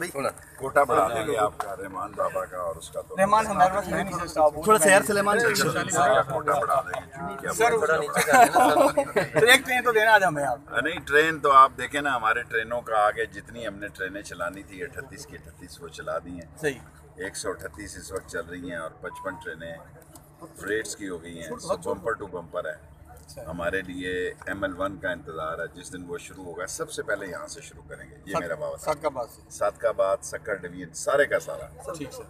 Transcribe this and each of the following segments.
कोटा बढ़ा देंगे आपका रहमान बाबा का और उसका तो रहमान हमारे पास है नहीं सर, थोड़ा सा यार सलेमान कोटा बढ़ा देंगे सर तो एक ट्रेन तो देना आज हमें आप। नहीं ट्रेन तो आप देखें ना, हमारे ट्रेनों का आगे जितनी हमने ट्रेनें चलानी थी 38 की 38 वो चला दी हैं। सही 138 इस वक्त चल रही हैं और 55 ट्रेनें फ्रेट्स की हो गई हैं। सब बम्पर टू बम्पर है। हमारे लिए ML1 का इंतज़ार है। जिस दिन वो शुरू होगा सबसे पहले यहाँ से शुरू करेंगे। ये मेरा बाबा सादकाबाद सक्कर डिवीजन सारे का सारा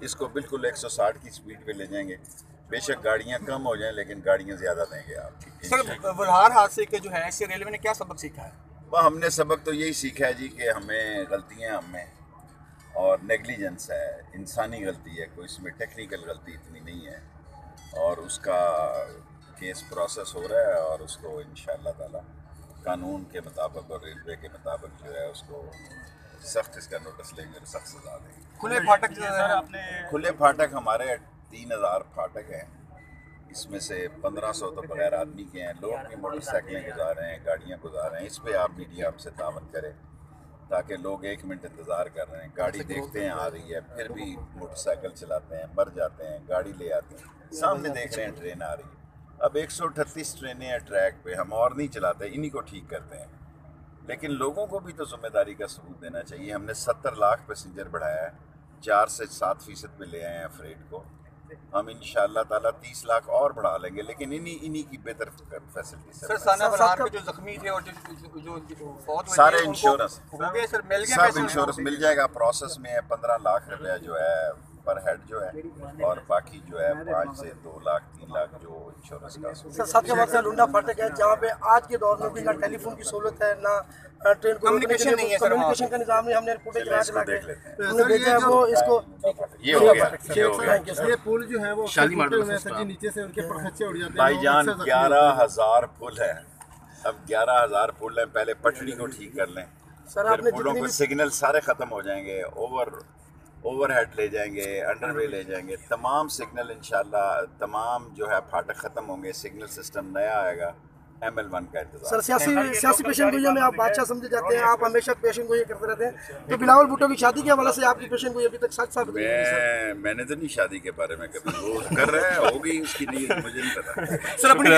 इसको बिल्कुल 160 की स्पीड पे ले जाएंगे। बेशक गाड़ियाँ कम हो जाएं लेकिन गाड़ियाँ ज़्यादा देंगे आप। सर वलहार हादसे के जो है इससे रेलवे ने क्या सबक सीखा है? वह हमने सबक तो यही सीखा है जी कि हमें गलतियाँ हमें और नेगलिजेंस है, इंसानी गलती है, कोई इसमें टेक्निकल गलती इतनी नहीं है। और उसका केस प्रोसेस हो रहा है और उसको इंशाअल्लाह ताला कानून के मुताबिक और रेलवे के मुताबिक जो है उसको सख्त इसका नोटिस लेंगे और सख्त सजा देंगे। खुले फाटक हमारे 3000 फाटक हैं। इसमें से 1500 तो बगैर आदमी के हैं। लोग भी मोटरसाइकिलें गुजार रहे हैं, गाड़ियाँ गुजार रहे हैं। इस पर आप मीडिया हमसे तावन करें ताकि लोग 1 मिनट इंतज़ार कर रहे हैं, गाड़ी देखते हैं आ रही है, फिर भी मोटरसाइकिल चलाते हैं, मर जाते हैं, गाड़ी ले आते हैं, सामने देख रहे हैं ट्रेन आ रही है। अब 138 ट्रेनें हैं ट्रैक पे, हम और नहीं चलाते, इन्हीं को ठीक करते हैं। लेकिन लोगों को भी तो जिम्मेदारी का सबूत देना चाहिए। हमने 70 लाख पैसेंजर बढ़ाया है, 4 से 7% पे ले आए हैं फ्रेट को। हम इंशाअल्लाह ताला 30 लाख और बढ़ा लेंगे, लेकिन इन्हीं की बेहतर फैसिलिटी। सर साना बलहार में जो जख्मी थे और जो फौत हुए सारे इंश्योरेंस सर मिल गए, सब इंश्योरेंस मिल जाएगा। प्रोसेस में है। 15 लाख रुपया जो है पर हेड जो है और बाकी जो है 5 से 2 लाख 3 लाख जो इंश्योरेंस का। सर सबके बाद लुंडा फाटक है जहाँ पे आज के दौर में भी ना टेलीफोन की सहूलत है ना ट्रेन कम्युनिकेशन नहीं है। कम्युनिकेशन का निजाम नहीं। हमने रिपोर्टें देख लेते हैं। हमने भेजा है वो इसको ये हो गया। ये पुल जो है वो नीचे से उनके परखच्चे उड़ जाते हैं। भाईजान 11,000 पुल है। अब 11,000 पुल है, पहले पटड़ी को ठीक कर लें, फिर पुलों के सिग्नल सारे खत्म हो जाएंगे, ओवरहेड ले जाएंगे, अंडरवे ले जाएंगे, तमाम सिग्नल इंशाल्लाह तमाम जो है फाटक खत्म होंगे, सिग्नल सिस्टम नया आएगा। ML1 का इंतजार। सर सियासी पेशन गोइयों में आप बादशाह समझे जाते हैं, आप हमेशा पेशन गोई करते रहते हैं। तो बिलावल भुट्टो की शादी के हवाले से आपकी पेशन गोई अभी तक सच साबित नहीं हुई। मैंने तो नहीं शादी के बारे में कभी, वो कर रहे हैं, होगी उसकी नीयत मुझे नहीं पता। सर अपनी